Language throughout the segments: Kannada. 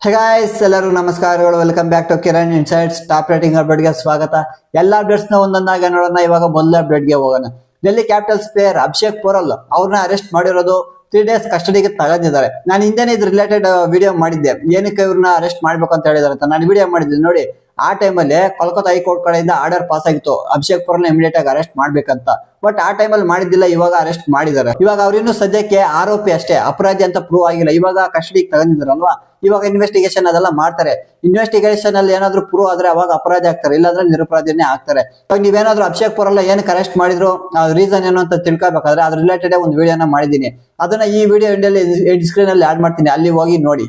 ಹೇ ಗಾಯ್ಸ್, ಎಲ್ಲರೂ ನಮಸ್ಕಾರಗಳು. Welcome back to Kiran insights. Top rating ಅಪ್ಡೇಟ್ಗೆ ಸ್ವಾಗತ. ಎಲ್ಲ ಅಪ್ಡೇಟ್ಸ್ ನ ಒಂದೊಂದಾಗಿ ನೋಡೋಣ. ಇವಾಗ ಮೊದಲ ಅಪ್ಡೇಟ್ಗೆ ಹೋಗೋಣ. ಡೆಲ್ಲಿ ಕ್ಯಾಪಿಟಲ್ಸ್ ಪ್ಲೇಯರ್ ಅಭಿಷೇಕ್ ಪೋರಲ್ ಅವ್ರನ್ನ ಅರೆಸ್ಟ್ ಮಾಡಿರೋದು 3 days ಕಸ್ಟಡಿಗೆ ತಗೊಂಡಿದ್ದಾರೆ. ನಾನು ಹಿಂದೆನೇ ಇದ್ರ ರಿಲೇಟೆಡ್ ವಿಡಿಯೋ ಮಾಡಿದ್ದೆ, ಏನಕ್ಕೆ ಇವ್ರನ್ನ ಅರೆಸ್ಟ್ ಮಾಡ್ಬೇಕು ಅಂತ ಹೇಳಿದಾರೆ ಅಂತ ನಾನು ವಿಡಿಯೋ ಮಾಡಿದ್ದೆ ನೋಡಿ. ಆ ಟೈಮಲ್ಲಿ ಕೋಲ್ಕತ್ತಾ ಹೈಕೋರ್ಟ್ ಕಡೆಯಿಂದ ಆರ್ಡರ್ ಪಾಸ್ ಆಗಿತ್ತು ಅಭಿಷೇಕ್ ಪೋರಲ್ ಇಮಿಡಿಯೇಟ್ ಆಗಿ ಅರೆಸ್ಟ್ ಮಾಡ್ಬೇಕಂತ. ಬಟ್ ಆ ಟೈಮಲ್ಲಿ ಮಾಡಿದ್ದಿಲ್ಲ, ಇವಾಗ ಅರೆಸ್ಟ್ ಮಾಡಿದ್ದಾರೆ. ಇವಾಗ ಅವ್ರಿನ್ನು ಸದ್ಯಕ್ಕೆ ಆರೋಪಿ ಅಷ್ಟೇ, ಅಪರಾಧಿ ಅಂತ ಪ್ರೂವ್ ಆಗಿಲ್ಲ. ಇವಾಗ ಕಸ್ಟಡಿಗೆ ತಗೊಂಡಿದ್ದಾರಲ್ವಾ, ಇವಾಗ ಇನ್ವೆಸ್ಟಿಗೇಷನ್ ಅದೆಲ್ಲ ಮಾಡ್ತಾರೆ. ಇನ್ವೆಸ್ಟಿಗೇಷನ್ ಅಲ್ಲಿ ಏನಾದ್ರು ಪ್ರೂವ್ ಆದ್ರೆ ಅವಾಗ ಅಪರಾಧಿ ಆಗ್ತಾರೆ, ಇಲ್ಲಾಂದ್ರೆ ನಿರಪರಾಧಿನೇ ಆಗ್ತಾರೆ. ಇವಾಗ ನೀವೇನಾದ್ರೂ ಅಭಿಷೇಕ್ ಪೋರಲ್ ಏನಕ್ಕೆ ಅರೆಸ್ಟ್ ಮಾಡಿದ್ರು, ರೀಸನ್ ಏನು ಅಂತ ತಿಳ್ಕೊಬೇಕಾದ್ರೆ ಅದ್ರ ರಿಲೇಟೆಡ್ ಒಂದು ವಿಡಿಯೋನ ಮಾಡಿದ್ದೀನಿ. ಅದನ್ನ ಈ ವಿಡಿಯೋ ಎಂಡ್ ಸ್ಕ್ರೀನ್ ಅಲ್ಲಿ ಆಡ್ ಮಾಡ್ತೀನಿ, ಅಲ್ಲಿ ಹೋಗಿ ನೋಡಿ.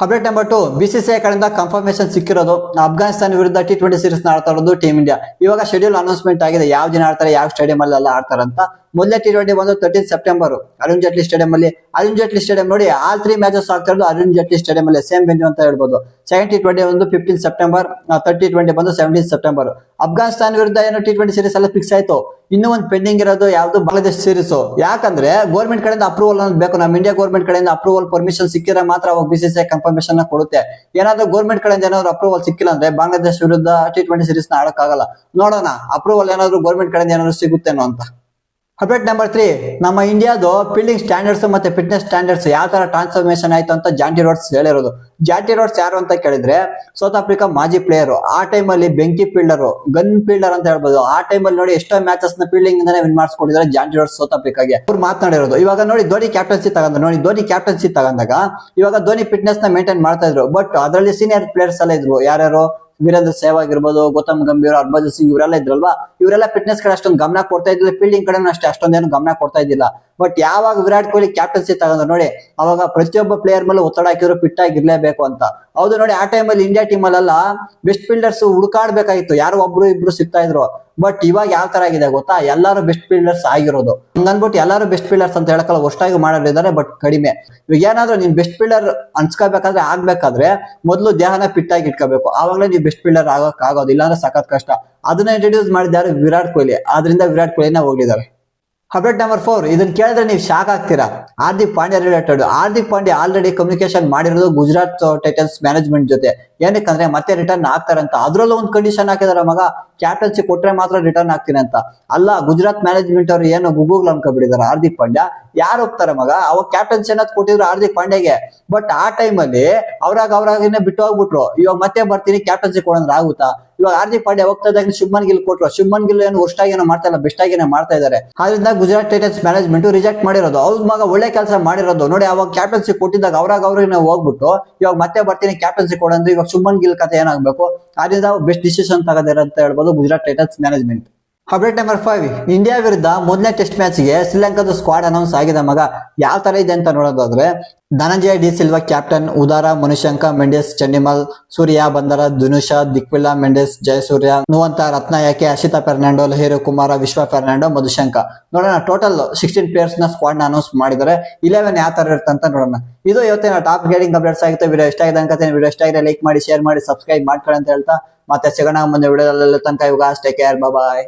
ಅಪ್ಡೇಟ್ ನಂಬರ್ 2, BCCI ಕಡೆಯಿಂದ ಕನ್ಫರ್ಮೇಶನ್ ಸಿಕ್ಕಿರೋದು. ಅಫ್ಘಾನಿಸ್ತಾನ ವಿರುದ್ಧ T20 ಸೀರೀಸ್ ಆಡ್ತಾ ಇರೋದು ಟೀಮ್ ಇಂಡಿಯಾ. ಇವಾಗ ಶೆಡ್ಯೂಲ್ ಅನೌನ್ಸ್ಮೆಂಟ್ ಆಗಿದೆ, ಯಾವ ದಿನ ಆಡ್ತಾರೆ, ಯಾವ ಸ್ಟೇಡಿಯಂ ಅಲ್ಲಿ ಆಡ್ತಾರೆ ಅಂತ. ಮೊದಲೇ T20 ಬಂದು 13 ಸೆಪ್ಟೆಂಬರ್ ಅರುಣ್ ಜೇಟ್ಲಿ ಸ್ಟೇಡಿಯಂ ಅಲ್ಲಿ. ಅರುಣ್ ಜೇಟ್ಲಿ ಸ್ಟೇಡಿಯಂ ನೋಡಿ, ಆಲ್ 3 ಮ್ಯಾಚಸ್ ಆಗ್ತಾ ಇರೋದು ಅರುಣ್ ಜೇಟ್ಲಿ ಸ್ಟೇಡಿಯಂ ಅಲ್ಲಿ, ಸೇಮ್ ವೆನ್ಯೂ ಅಂತ ಹೇಳ್ಬೋದು. ಸೆಕೆಂಡ್ T20 ಬಂದು 15 ಸೆಪ್ಟೆಂಬರ್, ಥರ್ಡ್ T20 ಬಂದು 17 ಸೆಪ್ಟೆಂಬರ್. ಅಫ್ಘಾನಿಸ್ತಾನ ವಿರುದ್ಧ ಏನೋ T20 ಸೀರೀಸ್ ಎಲ್ಲ ಫಿಕ್ಸ್ ಆಯ್ತು. ಇನ್ನೂ ಒಂದು ಪೆಂಡಿಂಗ್ ಇರೋದು ಯಾವ್ದು, ಬಾಂಗ್ಲಾದೇಶ್ ಸೀರೀಸ್. ಯಾಕಂದ್ರೆ ಗೌರ್ಮೆಂಟ್ ಕಡೆಯಿಂದ ಅಪ್ರೂವಲ್ ಅನ್ನೋದು ಬೇಕು. ನಮ್ಮ ಇಂಡಿಯಾ ಗೌರ್ಮೆಂಟ್ ಕಡೆಯಿಂದ ಅಪ್ರೂವಲ್ ಪರ್ಮಿಷನ್ ಸಿಕ್ಕಿದ್ರೆ ಮಾತ್ರ ಅವಾಗ BCCI ಕನ್ಫರ್ಮೇಶನ್ ಕೊಡುತ್ತೆ. ಏನಾದ್ರು ಗೌರ್ಮೆಂಟ್ ಕಡೆಯಿಂದ ಏನಾದ್ರು ಅಪ್ರೂವಲ್ ಸಿಕ್ಕಿಲ್ಲ ಅಂದ್ರೆ ಬಾಂಗ್ಲಾದೇಶ್ ವಿರುದ್ಧ T20 ಸೀರೀಸ್ ನ ಆಡಕ್ಕಾಗಲ್ಲ. ನೋಡೋಣ ಅಪ್ರೂವಲ್ ಏನಾದ್ರು ಗೌರ್ಮೆಂಟ್ ಕಡೆಯಿಂದ ಏನಾದ್ರು ಸಿಗುತ್ತೇನೋ ಅಂತ. ಅಪ್ಡೇಟ್ ನಂಬರ್ 3, ನಮ್ಮ ಇಂಡಿಯಾದು ಫೀಲ್ಡಿಂಗ್ ಸ್ಟ್ಯಾಂಡರ್ಡ್ಸ್ ಮತ್ತೆ ಫಿಟ್ನೆಸ್ ಸ್ಟ್ಯಾಂಡರ್ಡ್ಸ್ ಯಾವ ತರ ಟ್ರಾನ್ಸ್ಫಾರ್ಮೇಶನ್ ಆಯ್ತು ಅಂತ ಜಾಂಟಿ ರೋಡ್ಸ್ ಹೇಳಿರೋದು. ಜಾಂಟಿ ರೋಡ್ಸ್ ಯಾರು ಅಂತ ಕೇಳಿದ್ರೆ ಸೌತ್ ಆಫ್ರಿಕಾ ಮಾಜಿ ಪ್ಲೇಯರ್. ಆ ಟೈಮ್ ಅಲ್ಲಿ ಬೆಂಕಿ ಫೀಲ್ಡರ್, ಗನ್ ಫೀಲ್ಡರ್ ಅಂತ ಹೇಳ್ಬೋದು. ಆ ಟೈಮ್ ಅಲ್ಲಿ ನೋಡಿ ಎಷ್ಟೋ ಮ್ಯಾಚಸ್ ನ ಫೀಲ್ಡಿಂಗ್ ಇಂದಾನೆ ವಿನ್ ಮಾಡಿಸ್ಕೊಂಡಿದ್ದಾರೆ ಜಾಂಟಿ ರೋಡ್ಸ್ ಸೌತ್ ಆಫ್ರಿಕಾಗೆ. ಅವ್ರು ಮಾತನಾಡಿರೋದು. ಇವಾಗ ನೋಡಿ ಧೋನಿ ಕ್ಯಾಪ್ಟನ್ಸಿ ತಗೊಂಡಾಗ ಇವಾಗ ಧೋನಿ ಫಿಟ್ನೆಸ್ ನ ಮೇಂಟೈನ್ ಮಾಡ್ತಾ ಇದ್ರು. ಬಟ್ ಅದರಲ್ಲಿ ಸೀನಿಯರ್ ಪ್ಲೇಯರ್ಸ್ ಎಲ್ಲ ಇದ್ರು. ಯಾರ್ಯಾರು, ವೀರೇಂದ್ರ ಸೆಹ್ವಾಗ್ ಆಗಿರ್ಬೋದು, ಗೌತಮ್ ಗಂಭೀರ್, ಹರ್ಭಜನ್ ಸಿಂಗ್, ಇವರೆಲ್ಲ ಇದ್ರಲ್ವಾ. ಇವರೆಲ್ಲ ಫಿಟ್ನೆಸ್ ಕಡೆ ಅಷ್ಟೊಂದು ಗಮನ ಕೊಡ್ತಾ ಇದ್ದಿಲ್ಲ, ಫೀಲ್ಡಿಂಗ್ ಕಡೆ ಅಷ್ಟೇ ಅಷ್ಟೊಂದೇನು ಗಮನ ಕೊಡ್ತಾ ಇದ್ದಿಲ್ಲ. ಬಟ್ ಯಾವಾಗ ವಿರಾಟ್ ಕೊಹ್ಲಿ ಕ್ಯಾಪ್ಟನ್ಸಿ ತಗೊಂಡ್ರು ನೋಡಿ, ಅವಾಗ ಪ್ರತಿಯೊಬ್ಬ ಪ್ಲೇಯರ್ ಮೇಲೆ ಒತ್ತಡ ಹಾಕಿದ್ರು ಫಿಟ್ ಆಗಿರ್ಲೇಬೇಕು ಅಂತ. ಹೌದು ನೋಡಿ, ಆ ಟೈಮಲ್ಲಿ ಇಂಡಿಯಾ ಟೀಮ್ ಅಲ್ಲೆಲ್ಲ ಬೆಸ್ಟ್ ಫೀಲ್ಡರ್ಸ್ ಹುಡುಕಾಡ್ಬೇಕಾಗಿತ್ತು, ಯಾರು ಒಬ್ರು ಇಬ್ರು ಸಿಗ್ತಾ ಇದ್ರು. ಬಟ್ ಇವಾಗ ಯಾವ ತರ ಆಗಿದೆ ಗೊತ್ತಾ, ಎಲ್ಲರೂ ಬೆಸ್ಟ್ ಫೀಲ್ಡರ್ಸ್ ಆಗಿರೋದು. ಹಂಗನ್ಬಿಟ್ಟು ಎಲ್ಲರೂ ಬೆಸ್ಟ್ ಫೀಲ್ಡರ್ಸ್ ಅಂತ ಹೇಳಕ್ಕಲ್ಲ, ಅಷ್ಟಾಗಿ ಮಾಡೋರಿದ್ದಾರೆ ಬಟ್ ಕಡಿಮೆ. ಇವಾಗ ಏನಾದ್ರೂ ನೀನ್ ಬೆಸ್ಟ್ ಫೀಲ್ಡರ್ ಅನ್ಸ್ಕೋಬೇಕಾದ್ರೆ ಆಗ್ಬೇಕಾದ್ರೆ ಮೊದಲು ದೇಹನ ಫಿಟ್ ಆಗಿ ಇಟ್ಕೋಬೇಕು, ಆವಾಗಲೇ ನೀವು ಬೆಸ್ಟ್ ಫೀಲ್ಡರ್ ಆಗಕ್ ಆಗೋದು, ಇಲ್ಲಾಂದ್ರೆ ಸಖತ್ ಕಷ್ಟ. ಅದನ್ನ ಇಂಟ್ರೊಡ್ಯೂಸ್ ಮಾಡಿದ್ದಾರೆ ವಿರಾಟ್ ಕೊಹ್ಲಿ, ಆದ್ರಿಂದ ವಿರಾಟ್ ಕೊಹ್ಲಿನ ಹೋಗಿದ್ದಾರೆ. ಅಪ್ಡೇಟ್ ನಂಬರ್ 4, ಇದನ್ನ ಕೇಳಿದ್ರೆ ನೀವು ಶಾಕ್ ಆಗ್ತೀರಾ. Hardik Pandya related. Hardik Pandya already communication ಮಾಡಿರೋದು ಗುಜರಾತ್ ಟೈಟನ್ಸ್ ಮ್ಯಾನೇಜ್ಮೆಂಟ್ ಜೊತೆ. ಏನಕ್ಕಂದ್ರೆ ಮತ್ತೆ ರಿಟರ್ನ್ ಆಗ್ತಾರಂತ. ಅದ್ರಲ್ಲೂ ಒಂದು ಕಂಡೀಷನ್ ಹಾಕಿದಾರೆ, ಮಗ ಕ್ಯಾಪ್ಟನ್ಸಿ ಕೊಟ್ರೆ ಮಾತ್ರ ರಿಟರ್ನ್ ಆಗ್ತೀನಿ ಅಂತ. ಅಲ್ಲ, ಗುಜರಾತ್ ಮ್ಯಾನೇಜ್ಮೆಂಟ್ ಅವರು ಏನು ಗೂಗಲ್ ಅನ್ಕೊಬಿಟ್ಟಿದ್ದಾರೆ ಹಾರ್ದಿಕ್ ಪಾಂಡ್ಯ. ಯಾರು ಹೋಗ್ತಾರೆ ಮಗ, ಅವಾಗ ಕ್ಯಾಪ್ಟನ್ಸಿ ಅನ್ನೋದು ಕೊಟ್ಟಿದ್ರು ಹಾರ್ದಿಕ್ ಪಾಂಡ್ಯಗೆ. ಬಟ್ ಆ ಟೈಮಲ್ಲಿ ಅವ್ರಾಗಿನೇ ಬಿಟ್ಟು ಹೋಗ್ಬಿಟ್ರು. ಇವಾಗ ಮತ್ತೆ ಬರ್ತೀನಿ ಕ್ಯಾಪ್ಟನ್ಸಿ ಕೊಡಂದ್ರೆ ಆಗುತ್ತಾ? ಇವಾಗ ಹಾರ್ದಿಕ್ ಪಾಂಡ್ಯ ಹೋಗ್ತಾ ಇದ್ದಾಗ ಶುಭ್ಮನ್ ಗಿಲ್ ಕೊಟ್ರು. ಶುಭ್ಮನ್ ಗಿಲ್ ಏನು ವರ್ಷಾಗಿ ಏನೋ ಮಾಡ್ತಾ ಇಲ್ಲ, ಬೆಸ್ಟ್ ಆಗೇನೆ ಮಾಡ್ತಾ ಇದಾರೆ. ಆದ್ರಿಂದ ಗುಜರಾತ್ ಟೈಟನ್ಸ್ ಮ್ಯಾನೇಜ್ಮೆಂಟ್ ರಿಜೆಕ್ಟ್ ಮಾಡಿರೋದು. ಅವ್ರ ಮಗ ಒಳ್ಳೆ ಕೆಲಸ ಮಾಡಿರೋದು ನೋಡಿ. ಅವಾಗ ಕ್ಯಾಪ್ಟನ್ಸಿ ಕೊಟ್ಟಿದ್ದಾಗ ಅವ್ರಿಗೆ ಹೋಗ್ಬಿಟ್ಟು ಇವಾಗ ಮತ್ತೆ ಬರ್ತೀನಿ ಕ್ಯಾಪ್ಟನ್ಸಿ ಕೊಡಂದ್ರೆ ಇವಾಗ ಶುಭ್ಮನ್ ಗಿಲ್ ಕತೆ ಏನಾಗಬೇಕು. ಆದ್ರಿಂದ ಬೆಸ್ಟ್ ಡಿಸಿಷನ್ ತಗೋದಿರ ಅಂತ ಹೇಳ್ಬೋದು Gujarat Titans management. Update number 5, India ವಿರುದ್ಧ ಮೊದಲನೇ ಟೆಸ್ಟ್ ಮ್ಯಾಚ್ಗೆ ಶ್ರೀಲಂಕಾದ ಸ್ಕ್ವಾಡ್ ಅನೌನ್ಸ್ ಆಗಿದೆ ಮಗ. ಯಾವ ತರ ಇದೆ ಅಂತ ನೋಡೋದಾದ್ರೆ, ಧನಂಜಯ ಡಿ ಸಿಲ್ವಾ ಕ್ಯಾಪ್ಟನ್, ಉದಾರ, ಮನುಶಂಕ, ಮೆಂಡೆಸ್, ಚಂಡಿಮಲ್, ಸೂರ್ಯ, ಬಂದರ, ಧನುಷ, ದಿಕ್ವಿಲಾ, ಮೆಂಡೆಸ್, ಜಯಸೂರ್ಯ, ನುವಂತ, ರತ್ನಾಯಕೆ, ಹರ್ಷಿತಾ ಫೆರ್ನಾಂಡೋ, ಲಹೀರು ಕುಮಾರ, ವಿಶ್ವ ಫೆರ್ನಾಂಡೋ, ಮಧುಶಂಕ. ನೋಡೋಣ, ಟೋಟಲ್ 16 ಪ್ಲೇಯರ್ಸ್ ನ ಸ್ಕ್ವಾಡ್ ನ ಅನೌನ್ಸ್ ಮಾಡಿದ್ದಾರೆ. 11 ಯಾವ ತರ ಇರ್ತಂತ ನೋಡೋಣ. ಇದು ಇವತ್ತಿನ ಟಾಪ್ ಗೇಡಿಂಗ್ ಅಪ್ಡೇಟ್ಸ್ ಆಗಿತ್ತು. ವಿಡಿಯೋ ಇಷ್ಟ ಆಗಿದೆ ಅನ್ಕೋತೀನಿ. ವಿಡಿಯೋ ಇಷ್ಟ ಆಗಿದೆ ಲೈಕ್ ಮಾಡಿ, ಶೇರ್ ಮಾಡಿ, ಸಬ್ಸ್ಕ್ರೈಬ್ ಮಾಡ್ಕೊಳ್ಳಿ ಅಂತ ಹೇಳ್ತಾ ಮತ್ತೆ ಸಿಗೋಣ ಮುಂದೆ ವಿಡಿಯೋದಲ್ಲಿ. ತನಕ ಇವಾಗ ಟೇಕ್ ಕೇರ್, ಬಾಯ್.